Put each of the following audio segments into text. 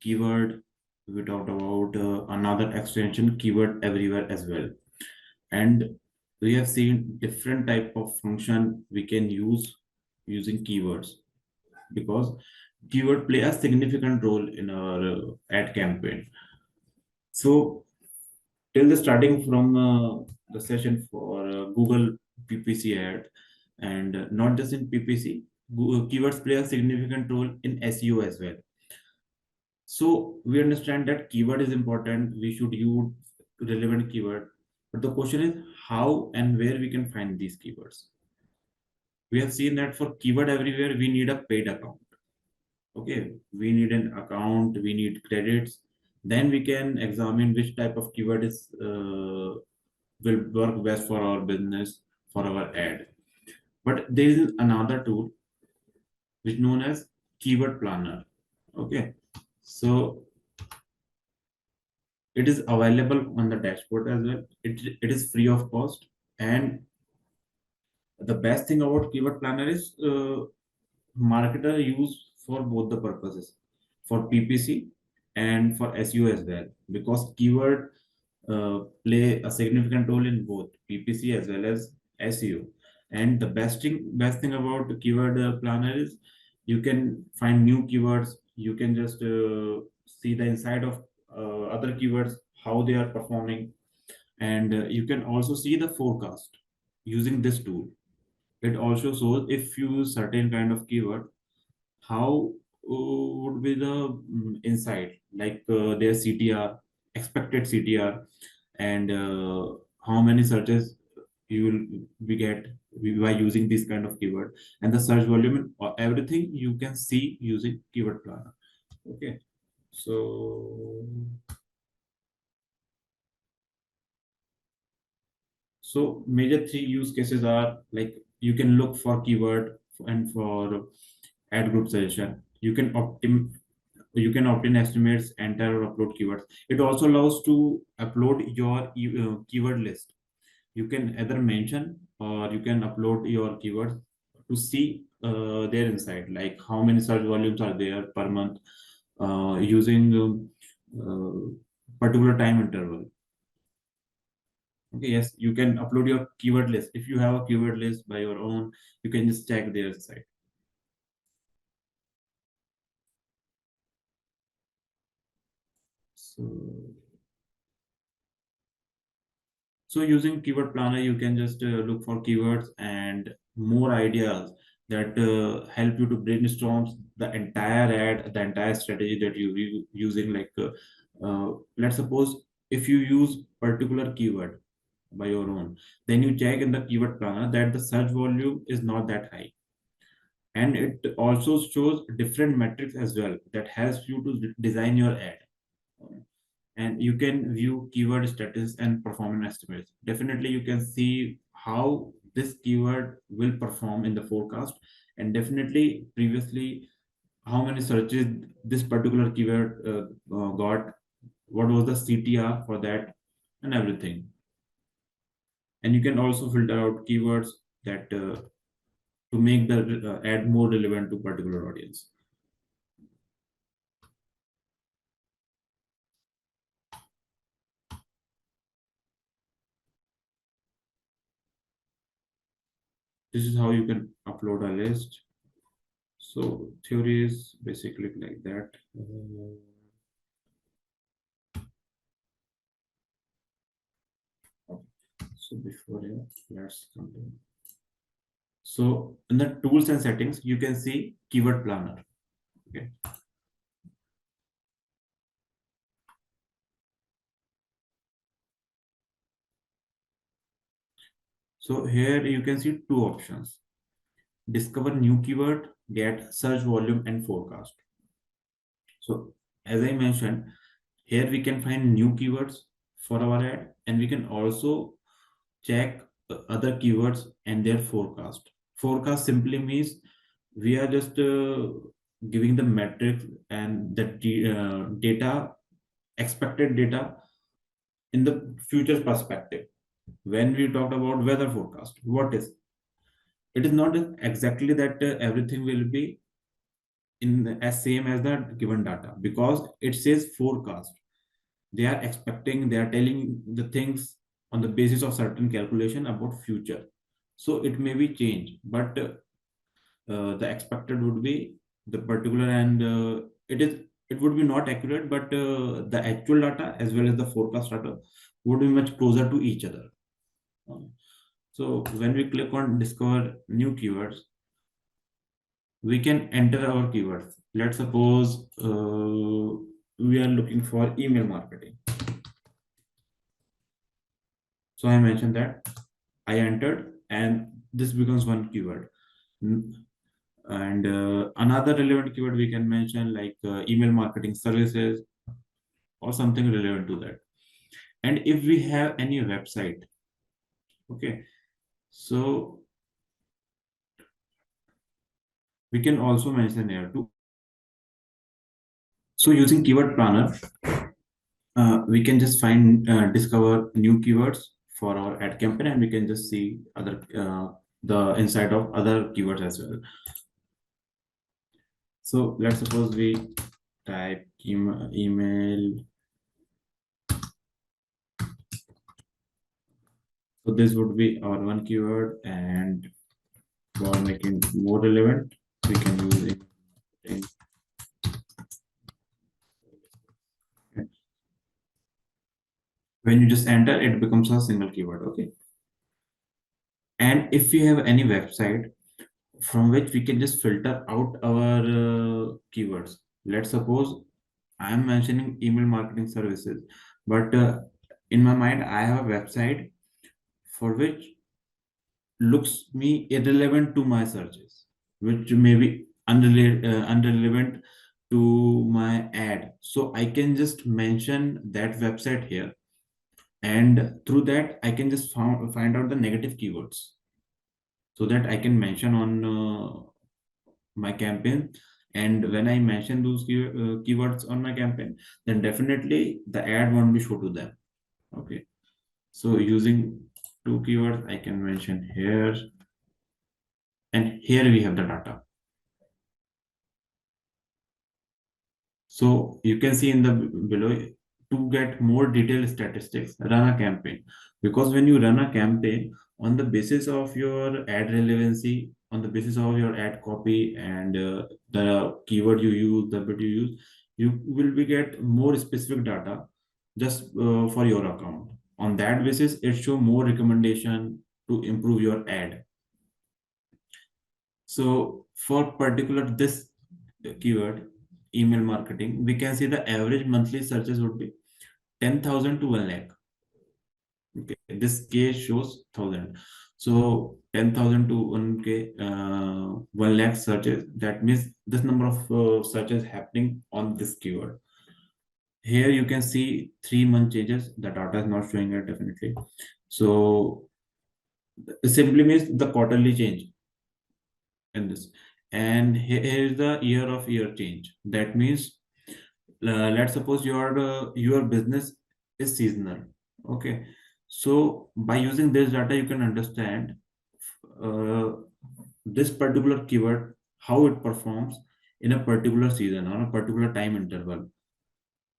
keyword. We talked about another extension, keyword everywhere as well. And we have seen different type of function we can use using keywords, because keyword play a significant role in our ad campaign. So till the starting from the session for Google PPC ad, and not just in PPC, keywords play a significant role in SEO as well. So we understand that keyword is important. We should use relevant keyword. But the question is how and where we can find these keywords. We have seen that for keyword everywhere, we need a paid account. Okay, we need an account, we need credits. Then we can examine which type of keyword is will work best for our business, for our ad. But there is another tool which known as keyword planner. Okay, so it is available on the dashboard as well. It is free of cost, and the best thing about keyword planner is marketer use for both the purposes, for PPC and for SEO as well, because keyword play a significant role in both PPC as well as SEO. And the best thing about the keyword planner is you can find new keywords. You can just see the inside of other keywords, how they are performing, and you can also see the forecast using this tool. It also shows if you use certain kind of keyword, how would be the insight, like their CTR, expected CTR, and how many searches you will be get by using this kind of keyword, and the search volume, or everything you can see using keyword planner. Okay, so major three use cases are like you can look for keyword and for ad group suggestion. You can obtain estimates, enter or upload keywords. It also allows to upload your keyword list. You can either mention or you can upload your keywords to see their inside, like how many search volumes are there per month using particular time interval. Okay, yes, you can upload your keyword list. If you have a keyword list by your own, you can just check their site. So using keyword planner, you can just look for keywords and more ideas that help you to brainstorm the entire ad, the entire strategy that you using. Like, let's suppose if you use particular keyword by your own, then you check in the keyword planner that the search volume is not that high, and it also shows different metrics as well that helps you to design your ad. And you can view keyword status and performance estimates. Definitely you can see how this keyword will perform in the forecast, and definitely previously how many searches this particular keyword got, what was the CTR for that, and everything. And you can also filter out keywords that to make the ad more relevant to particular audience. This is how you can upload a list. So theory is basically like that. So before let's continue. So in the tools and settings, you can see keyword planner. Okay. So here you can see two options: discover new keyword, get search volume and forecast. So as I mentioned, here we can find new keywords for our ad, and we can also check other keywords and their forecast. Forecast simply means we are just giving the metrics and the data, expected data in the future perspective. When we talked about weather forecast, what is it? Is not exactly that everything will be in as same as the given data, because it says forecast. They are expecting, they are telling the things on the basis of certain calculation about future. So it may be changed, but the expected would be the particular, and it would be not accurate, but the actual data as well as the forecast data would be much closer to each other. Um, so when we click on discover new keywords, we can enter our keywords. Let's suppose we are looking for email marketing. So I mentioned that I entered, and this becomes one keyword. And another relevant keyword we can mention, like email marketing services or something relevant to that. And if we have any website, okay, so we can also mention here too. So using keyword planner, we can just find discover new keywords for our ad campaign, and we can just see other the inside of other keywords as well. So let's suppose we type email. So this would be our one keyword, and for making more relevant, we can use it. When you just enter, it becomes a single keyword, okay? And if we have any website from which we can just filter out our keywords. Let's suppose I am mentioning email marketing services, but in my mind, I have a website for which looks me irrelevant to my searches, which may be unrelevant to my ad. So I can just mention that website here, and through that I can just find out the negative keywords, so that I can mention on my campaign. And when I mention those keywords on my campaign, then definitely the ad won't be shown to them. Okay, so using two keywords, I can mention here, and here we have the data. So you can see in the below, to get more detailed statistics, run a campaign. Because when you run a campaign, on the basis of your ad relevancy, on the basis of your ad copy, and the keyword you use, the bit you use, you will be get more specific data just for your account. On that basis, it show more recommendation to improve your ad. So for particular this keyword, email marketing, we can see the average monthly searches would be 10,000 to 1 lakh. Okay, this case shows 1,000. So 10,000 to 1K, 1 lakh searches. That means this number of searches happening on this keyword. Here you can see 3-month changes. The data is not showing it definitely. So it simply means the quarterly change in this. And here is the year of year change. That means let's suppose your business is seasonal. Okay, so by using this data, you can understand uh, this particular keyword, how it performs in a particular season or a particular time interval.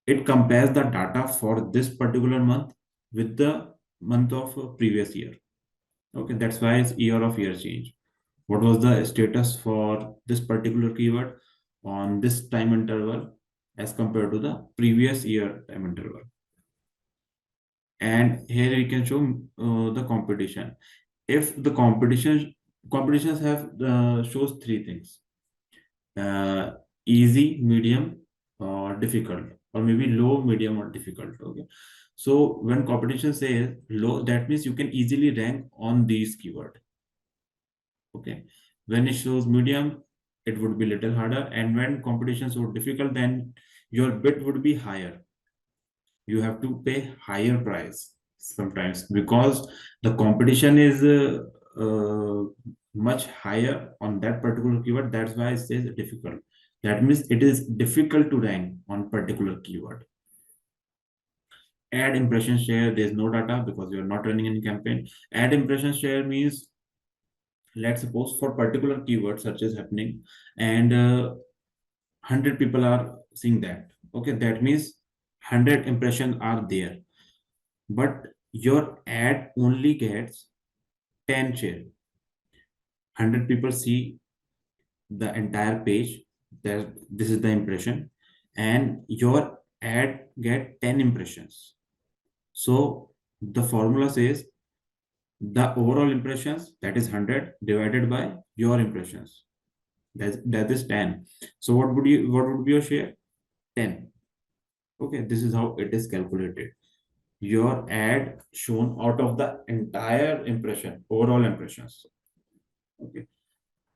It compares the data for this particular month with the month of previous year. Okay, that's why it's year of year change. What was the status for this particular keyword on this time interval as compared to the previous year time interval. And here we can show the competition. If the competitions have shows three things: uh, easy, medium, or difficult, or maybe low, medium, or difficult. Okay, so when competition says low, that means you can easily rank on these keyword. Okay, when it shows medium, it would be little harder, and when competition shows difficult, then your bid would be higher. You have to pay higher price sometimes because the competition is much higher on that particular keyword. That's why it says difficult. That means it is difficult to rank on particular keyword. Ad impression share, there's no data because you are not running any campaign. Ad impression share means, let's suppose for particular keyword search is happening, and 100 people are seeing that. Okay, that means 100 impressions are there, but your ad only gets 10 share. 100 people see the entire page, that this is the impression, and your ad get 10 impressions. So the formula says the overall impressions, that is 100 divided by your impressions, that is 10. So what would be your share? 10. Okay, this is how it is calculated. Your ad shown out of the entire impression, overall impressions. Okay,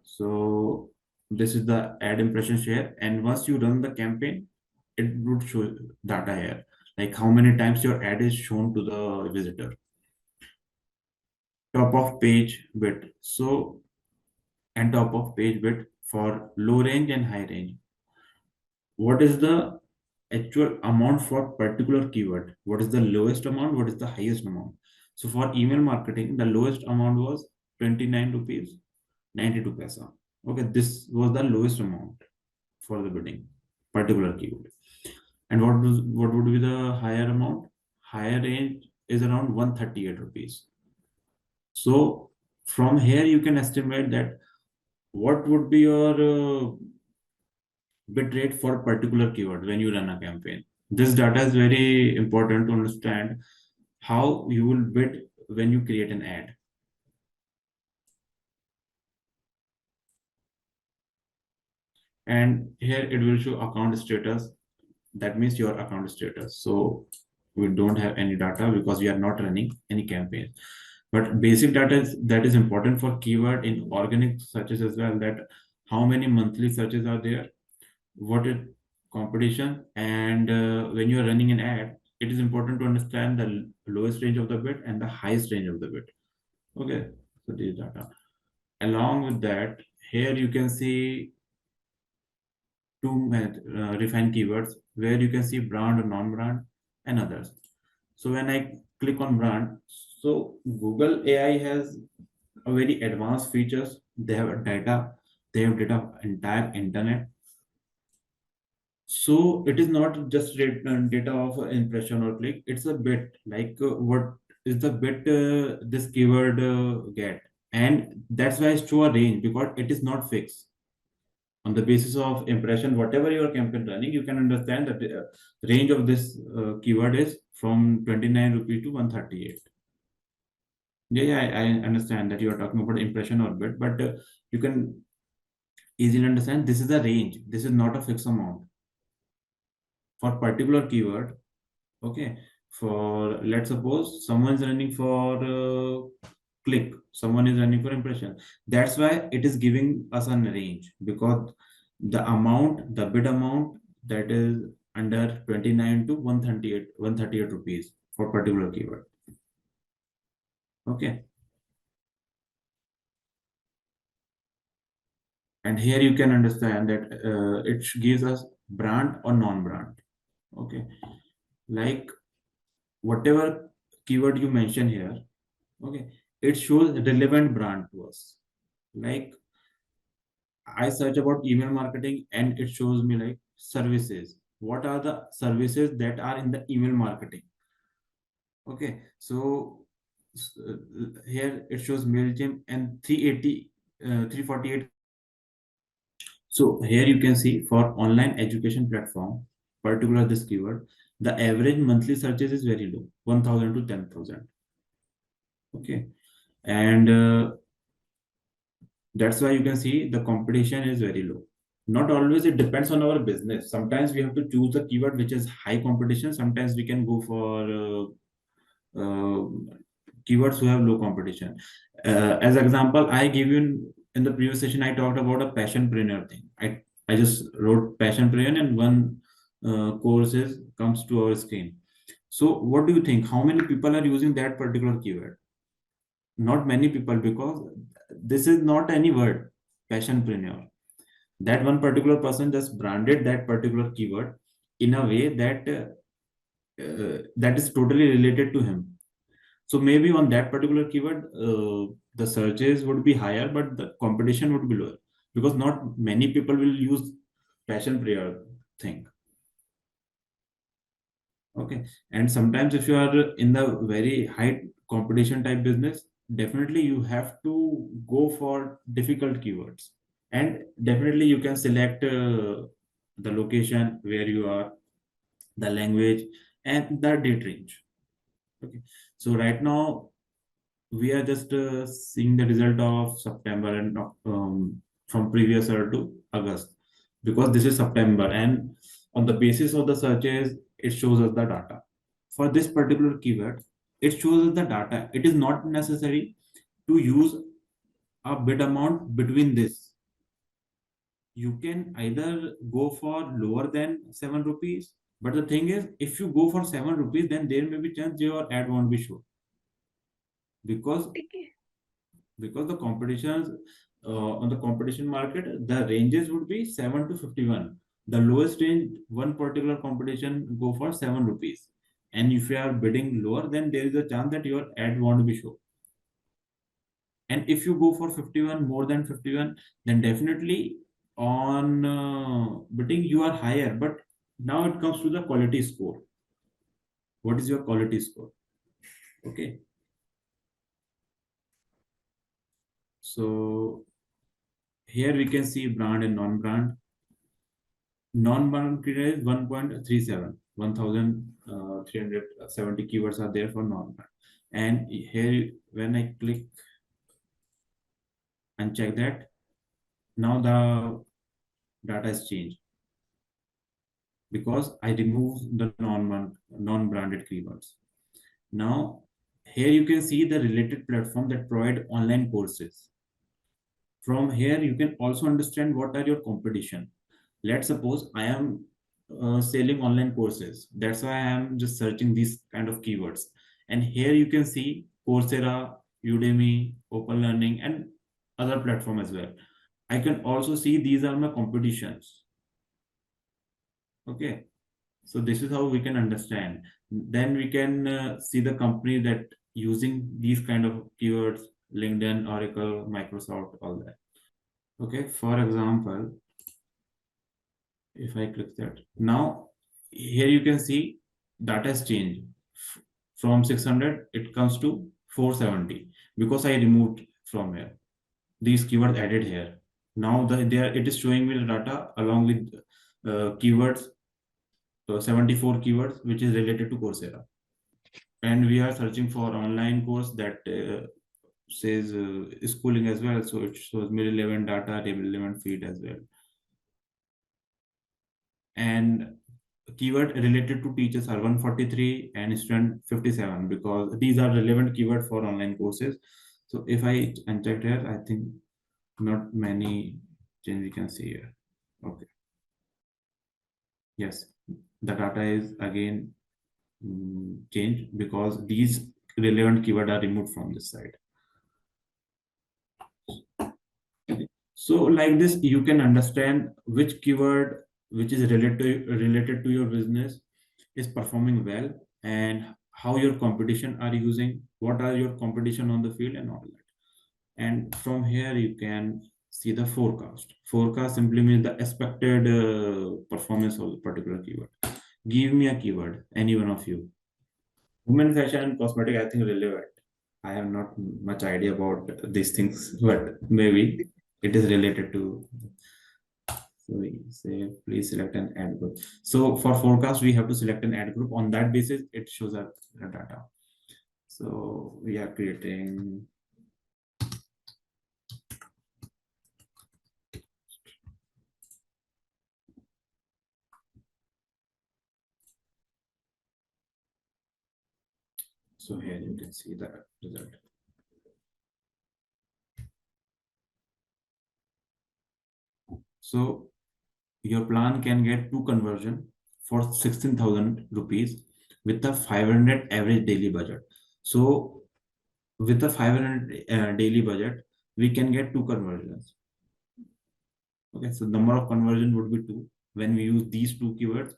so this is the ad impression share, and once you run the campaign, it would show data here, like how many times your ad is shown to the visitor. Top of page width. So, and top of page width for low range and high range. What is the actual amount for particular keyword? What is the lowest amount? What is the highest amount? So for email marketing, the lowest amount was 29 rupees 92 paisa. Okay, this was the lowest amount for the bidding, particular keyword. And what would be the higher amount? Higher range is around 138 rupees. So from here you can estimate that what would be your bit rate for particular keyword when you run a campaign. This data is very important to understand how you will bid when you create an ad. And here it will show account status. That means your account status. So we don't have any data because we are not running any campaign. But basic data that is important for keyword in organic searches as well, that how many monthly searches are there, what is competition, and when you are running an ad, it is important to understand the lowest range of the bid and the highest range of the bid. Okay, so this data. Along with that, here you can see two refined keywords where you can see brand or non-brand and others. So when I click on brand, so Google AI has a very advanced features. They have data, they have data of entire internet. So it is not just data of impression or click. It's a bit like what is the bit this keyword get, and that's why I show a range because it is not fixed. On the basis of impression, whatever your campaign running, you can understand that the range of this keyword is from 29 rupee to 138. Yeah, yeah, I understand that you are talking about impression or bit, but you can easily understand this is a range. This is not a fixed amount for particular keyword. Okay, for let's suppose someone's running for click, someone is running for impression. That's why it is giving us a range, because the amount, the bid amount, that is under 29 to 138 rupees for particular keyword. Okay, and here you can understand that it gives us brand or non-brand. Okay, like whatever keyword you mention here, okay, it shows relevant brand to us. Like I search about email marketing and it shows me like services. What are the services that are in the email marketing? Okay, so here it shows MailChimp and 380, 348. So here you can see for online education platform, particular this keyword, the average monthly searches is very low, 1,000 to 10,000. Okay, and that's why you can see the competition is very low. Not always, it depends on our business. Sometimes we have to choose the keyword which is high competition. Sometimes we can go for keywords who have low competition. As example, I give you in the previous session, I talked about a passionpreneur thing. I just wrote passionpreneur and one course is comes to our screen. So what do you think? How many people are using that particular keyword? Not many people, because this is not any word, passionpreneur. That one particular person just branded that particular keyword in a way that that is totally related to him. So maybe on that particular keyword, the searches would be higher, but the competition would be lower, because not many people will use passion prayer thing. Okay. And sometimes if you are in the very high competition type business, definitely you have to go for difficult keywords. And definitely you can select the location where you are, the language, and the date range. Okay. So right now we are just seeing the result of September and from previous year to August, because this is September, and on the basis of the searches it shows us the data for this particular keyword. It shows us the data. It is not necessary to use a bid amount between this. You can either go for lower than 7 rupees, but the thing is, if you go for 7 rupees, then there may be chance your ad won't be shown, because the competitions on the competition market, the ranges would be 7 to 51. The lowest range, one particular competition go for 7 rupees, and if you are bidding lower, then there is a chance that your ad won't be shown. And if you go for 51, more than 51, then definitely on bidding you are higher. But now it comes to the quality score. What is your quality score? Okay. So here we can see brand and non-brand. Non-brand criteria is 1.37. 1370 keywords are there for non-brand. And here, when I click and check that, now the data has changed because I removed the non-branded keywords. Now, here you can see the related platform that provide online courses. From here, you can also understand what are your competition. Let's suppose I am selling online courses. That's why I am just searching these kind of keywords. And here you can see Coursera, Udemy, Open Learning, and other platform as well. I can also see these are my competitions. Okay. So this is how we can understand. Then we can see the company that using these kind of keywords, LinkedIn, Oracle, Microsoft, all that. Okay. For example, if I click that, now here you can see data has changed from 600, it comes to 470 because I removed from here. These keywords added here. Now it is showing me the data along with keywords, 74 keywords, which is related to Coursera. And we are searching for online course that says schooling as well. So it shows me relevant data, relevant feed as well. And keyword related to teachers are 143 and student 57 because these are relevant keyword for online courses. So if I uncheck here, I think not many change we can see here. Okay. Yes, the data is again changed because these relevant keyword are removed from this side. So like this, you can understand which keyword which is related to your business is performing well, and how your competition are using, what are your competition on the field, and all that. And from here you can see the forecast. Forecast simply means the expected performance of the particular keyword. Give me a keyword, any one of you. Women fashion and cosmetic, I think relevant. I have not much idea about these things, but maybe it is related to. So we say please select an ad group. So for forecast, we have to select an ad group. On that basis, it shows up the data. So we are creating. So here you can see the result. So your plan can get 2 conversion for 16,000 rupees with a 500 average daily budget. So with a 500 daily budget, we can get 2 conversions. Okay, so number of conversion would be 2 when we use these 2 keywords.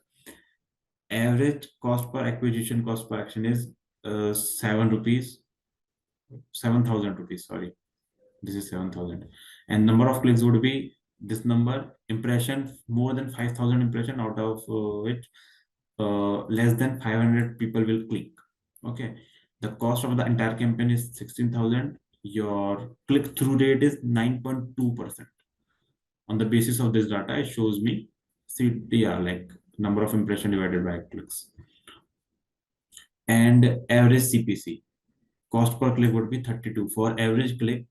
Average cost per acquisition cost per action is 7 rupees, 7,000 rupees. Sorry, this is 7,000, and number of clicks would be this number impression, more than 5,000 impression, out of which less than 500 people will click. Okay, the cost of the entire campaign is 16,000. Your click through rate is 9.2%. On the basis of this data, it shows me CTR, like number of impression divided by clicks. And average CPC, cost per click, would be 32. For average click,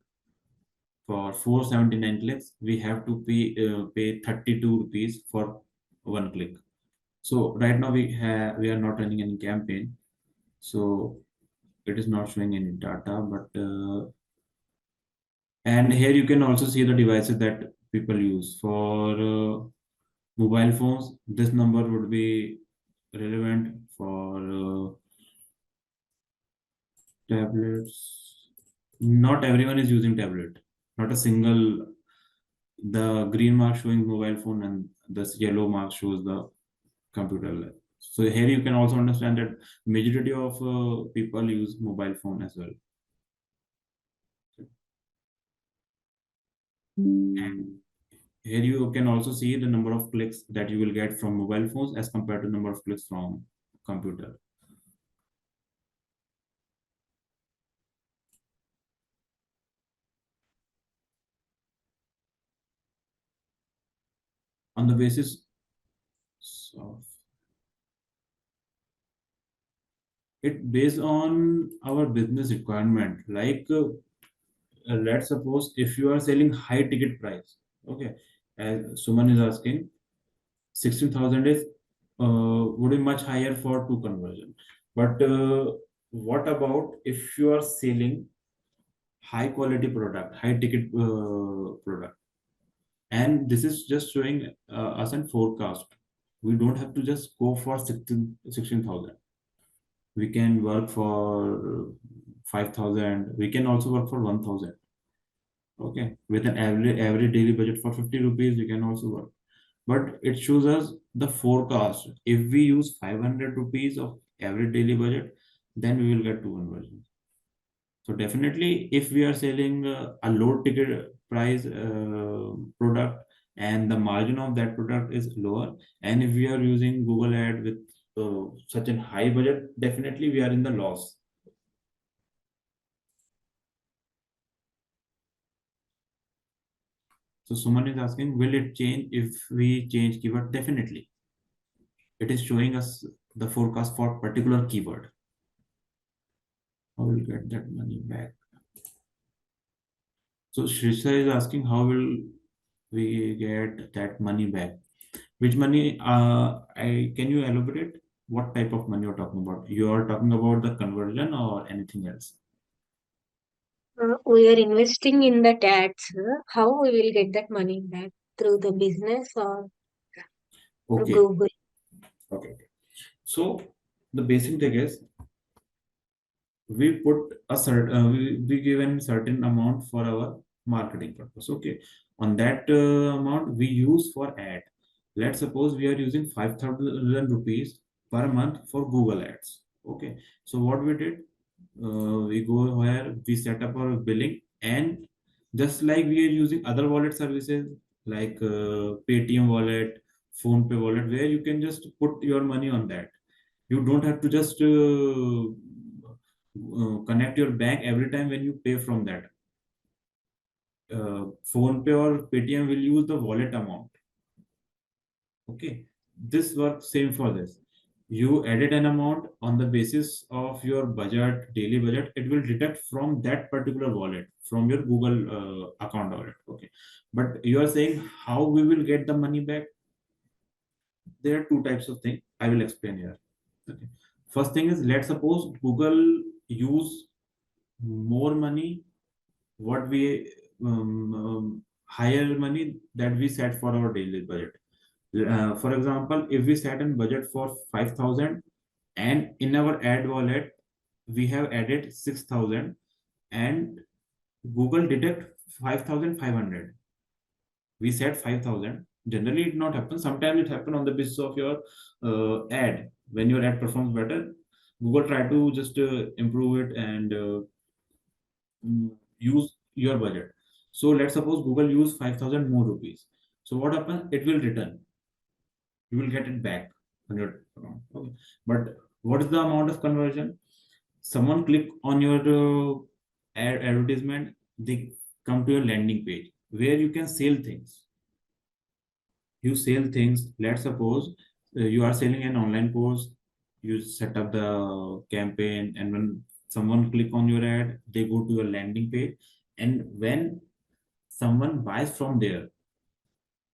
for 479 clicks, we have to pay 32 rupees for one click. So right now we are not running any campaign, so it is not showing any data. But and here you can also see the devices that people use for mobile phones. This number would be relevant for tablets. Not everyone is using tablet. Not a single. The green mark showing mobile phone and this yellow mark shows the computer lab. So here you can also understand that majority of people use mobile phone as well. And here you can also see the number of clicks that you will get from mobile phones as compared to number of clicks from computer. On the basis of it, based on our business requirement, like let's suppose if you are selling high ticket price, okay, as Suman is asking, 16,000 is would be much higher for two conversion. But what about if you are selling high quality product, high ticket product, and this is just showing us an forecast. We don't have to just go for 16,000. We can work for 5,000. We can also work for 1,000. Okay, with an average daily budget for 50 rupees, we can also work. But it shows us the forecast. If we use 500 rupees of average daily budget, then we will get two conversions. So definitely, if we are selling a low ticket price product and the margin of that product is lower, and if we are using Google ad with such a high budget, definitely we are in the loss. So someone is asking, will it change if we change keyword? Definitely. It is showing us the forecast for particular keyword. How will get that money back? So Shrisha is asking, how will we get that money back? Which money? Can you elaborate what type of money you're talking about? You are talking about the conversion or anything else? We are investing in that ads. How we will get that money back? Through the business or through Okay. Google? Okay. So the basic thing is we put a certain we given certain amount for our marketing purpose. Okay, on that amount we use for ad. Let's suppose we are using 5,000 rupees per month for Google ads. Okay, so what we did, we go where we set up our billing, and just like we are using other wallet services like Paytm wallet, phone pay wallet, where you can just put your money on that. You don't have to just connect your bank every time when you pay from that. Phone pay or Paytm will use the wallet amount. Okay, this works same for this. You added an amount on the basis of your budget, daily budget. It will deduct from that particular wallet, from your Google account wallet. Okay, but you are saying how we will get the money back? There are two types of things. I will explain here. Okay. First thing is, let's suppose Google use more money, what we higher money that we set for our daily budget. For example, if we set a budget for 5,000 and in our ad wallet we have added 6,000, and Google deduct 5,500. We said 5,000. Generally, it not happen. Sometimes it happen on the basis of your ad. When your ad performs better, Google try to just improve it and use your budget. So let's suppose Google use 5,000 more rupees. So what happens? It will return. You will get it back on your account. Okay. But what is the amount of conversion? Someone click on your advertisement, they come to your landing page where you can sell things. You sell things. Let's suppose you are selling an online course. You set up the campaign, and when someone click on your ad, they go to your landing page, and when someone buys from there,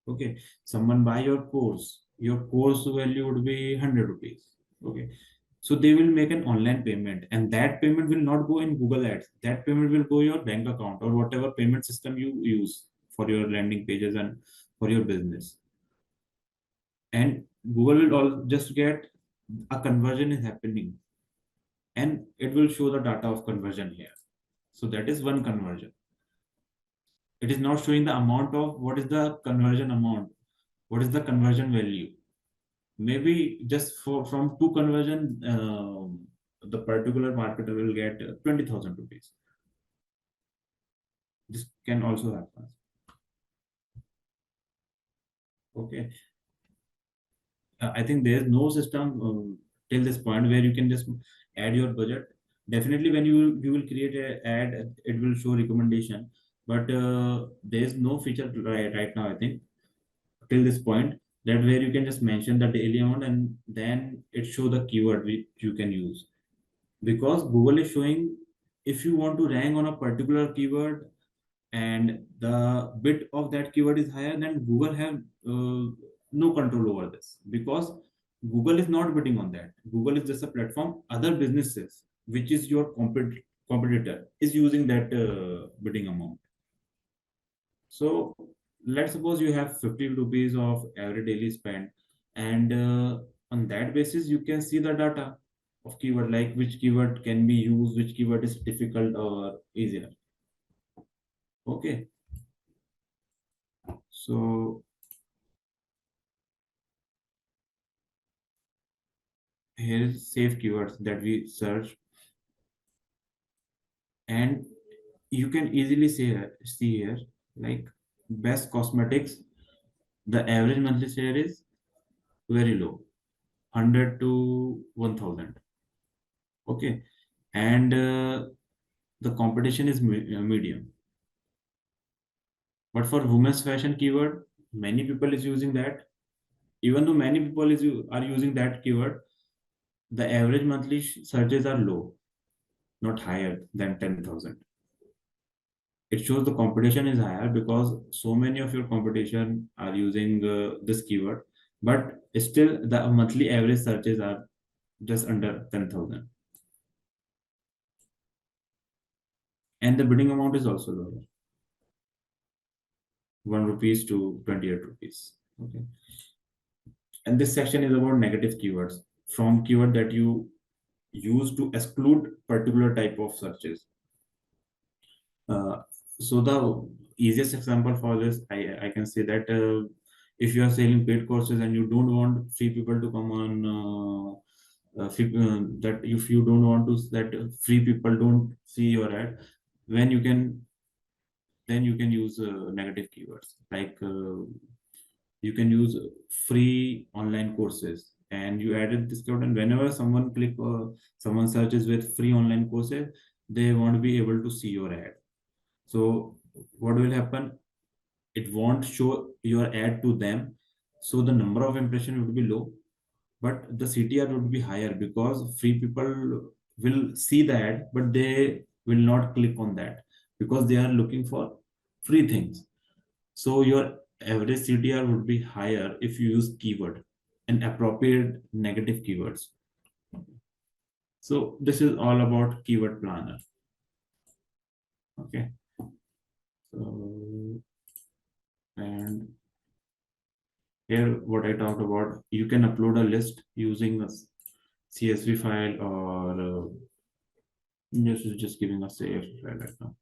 okay, someone buy your course value would be 100 rupees. Okay, so they will make an online payment, and that payment will not go in Google Ads. That payment will go your bank account or whatever payment system you use for your landing pages and for your business. And Google will all just get a conversion is happening, and it will show the data of conversion here. So that is one conversion. It is not showing the amount of what is the conversion amount, what is the conversion value. Maybe just from two conversion, the particular marketer will get 20,000 rupees. This can also happen. Okay. I think there's no system till this point where you can just add your budget. Definitely, when you will create a ad, it will show recommendation, but there's no feature right now. I think till this point that where you can just mention the daily amount and then it show the keyword which you can use, because Google is showing if you want to rank on a particular keyword and the bit of that keyword is higher, then Google have no control over this, because Google is not bidding on that. Google is just a platform. Other businesses, which is your competitor, is using that bidding amount. So let's suppose you have 50 rupees of every daily spend, and on that basis, you can see the data of keyword, like which keyword can be used, which keyword is difficult or easier. Okay, so here is safe keywords that we search, and you can easily see here, like best cosmetics. The average monthly share is very low, 100 to 1000. Okay, and the competition is medium. But for women's fashion keyword, many people is using that. Even though many people are using that keyword, the average monthly searches are low, not higher than 10,000. It shows the competition is higher because so many of your competition are using this keyword, but still the monthly average searches are just under 10,000, and the bidding amount is also lower, 1 rupees to 28 rupees. Okay, and this section is about negative keywords, from keyword that you use to exclude particular type of searches. Uh, so the easiest example for this, I can say that if you are selling paid courses and you don't want free people to come on, that if you don't want to that free people don't see your ad, when you can then you can use negative keywords, like you can use free online courses, and you added this keyword, and whenever someone searches with free online courses, they won't be able to see your ad. So what will happen? It won't show your ad to them. So the number of impression would be low, but the CTR would be higher because free people will see the ad, but they will not click on that because they are looking for free things. So your average CTR would be higher if you use keyword and appropriate negative keywords. So this is all about keyword planner. Okay. So, and here what I talked about, you can upload a list using a CSV file, or this is just giving a save file right now,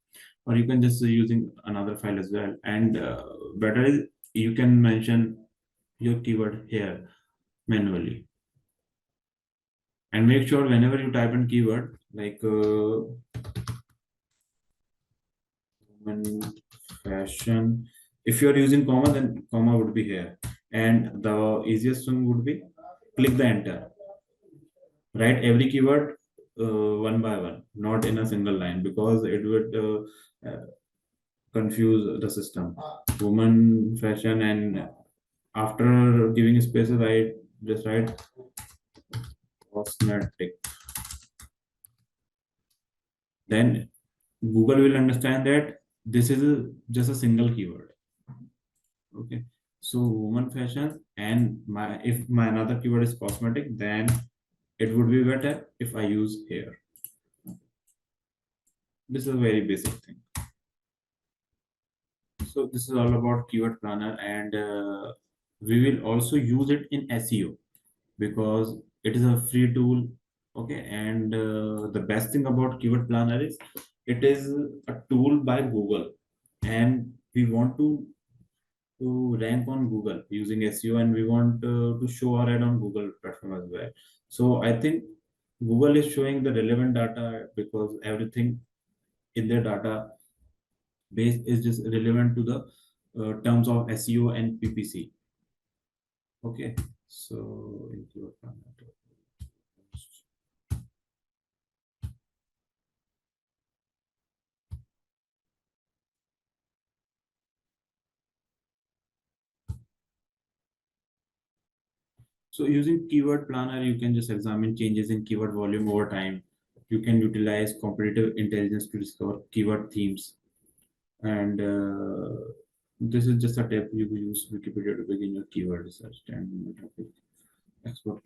or you can just using another file as well. And better is you can mention your keyword here manually, and make sure whenever you type in keyword like women fashion, If you are using comma, then comma would be here. And the easiest one would be click the enter. Write every keyword one by one, not in a single line, because it would confuse the system. Woman, fashion, and after giving spaces, I just write cosmetic. Then Google will understand that this is just a single keyword. Okay. So woman fashion and my if my another keyword is cosmetic, then it would be better if I use hair. This is a very basic thing. So this is all about keyword planner, and we will also use it in SEO because it is a free tool. Okay, and the best thing about keyword planner is it is a tool by Google, and we want to rank on Google using SEO, and we want to show our ad on Google platform as well. So I think Google is showing the relevant data because everything in their data base is just relevant to the terms of SEO and PPC. Okay, so so using keyword planner, you can just examine changes in keyword volume over time. You can utilize competitive intelligence to discover keyword themes. And this is just a tip you use Wikipedia to begin your keyword research and topic export.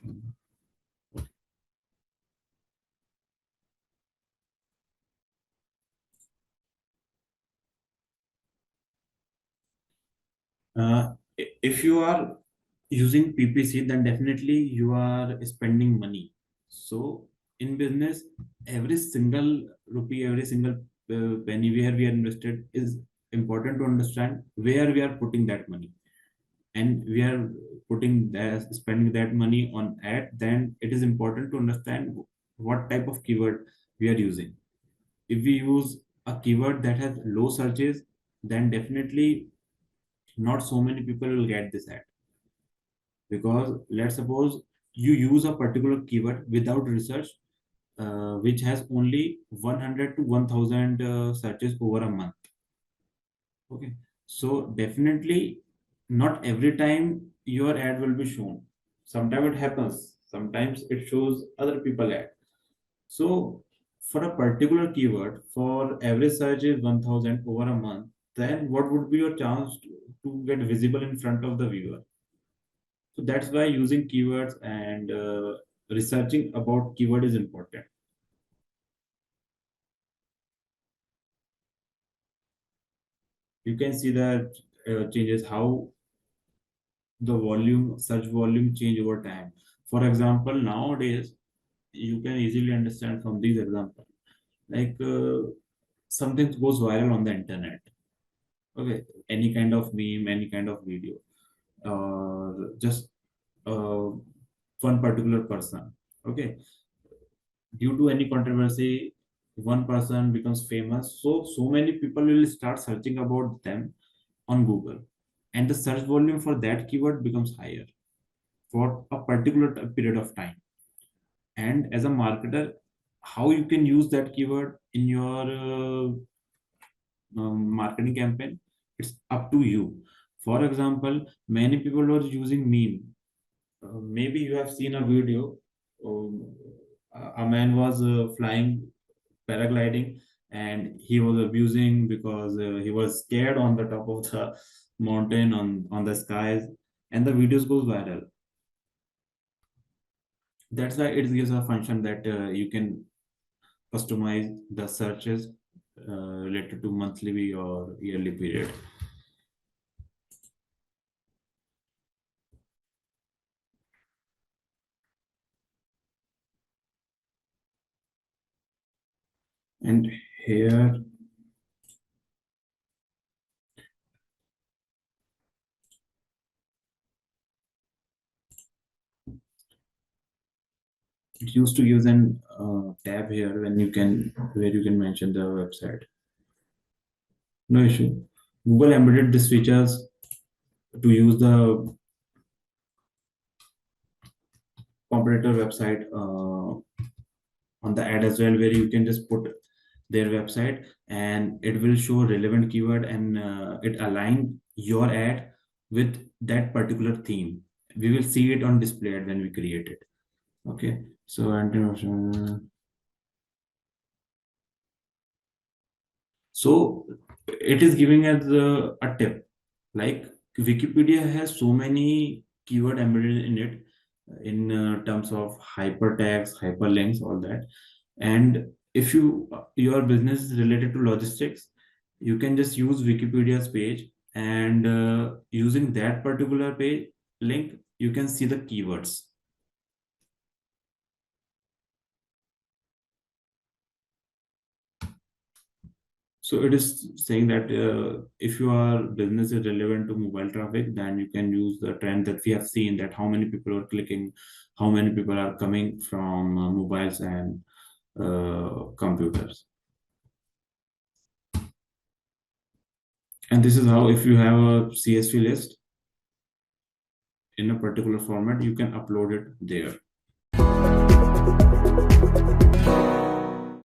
If you are using PPC, then definitely you are spending money. So in business, every single rupee, every single penny where we are invested is important to understand where we are putting that money. And we are putting that spending that money on ad, then it is important to understand what type of keyword we are using. If we use a keyword that has low searches, then definitely not so many people will get this ad, because let's suppose you use a particular keyword without research, which has only 100 to 1000 searches over a month. Okay, so definitely not every time your ad will be shown. Sometimes it happens, sometimes it shows other people ad. So for a particular keyword, for every search is 1000 over a month, then what would be your chance to get visible in front of the viewer? So that's why using keywords and researching about keyword is important. You can see that changes how the volume, search volume change over time. For example, nowadays you can easily understand from these examples, like something goes viral on the internet. Okay, any kind of meme, any kind of video, just uh, one particular person. Okay, due to any controversy, one person becomes famous, so many people will start searching about them on Google, and the search volume for that keyword becomes higher for a particular period of time. And as a marketer, how you can use that keyword in your marketing campaign, it's up to you. For example, many people are using meme. Maybe you have seen a video. um, a man was flying paragliding, and he was abusing because he was scared on the top of the mountain on the skies, and the videos goes viral. That's why it gives a function that you can customize the searches related to monthly or yearly period. And here it used to use an tab here when you can where you can mention the website. No issue. Google embedded these features to use the competitor website on the ad as well, where you can just put their website and it will show relevant keyword, and it align your ad with that particular theme. We will see it on display ad when we create it. Okay, so so it is giving us a tip. Like Wikipedia has so many keyword embedded in it, in terms of hypertext, hyperlinks, all that. And if your business is related to logistics, you can just use Wikipedia's page, and using that particular page link, you can see the keywords. So it is saying that if your business is relevant to mobile traffic, then you can use the trend that we have seen, that how many people are clicking, how many people are coming from mobiles and computers. And this is how, if you have a CSV list in a particular format, you can upload it there.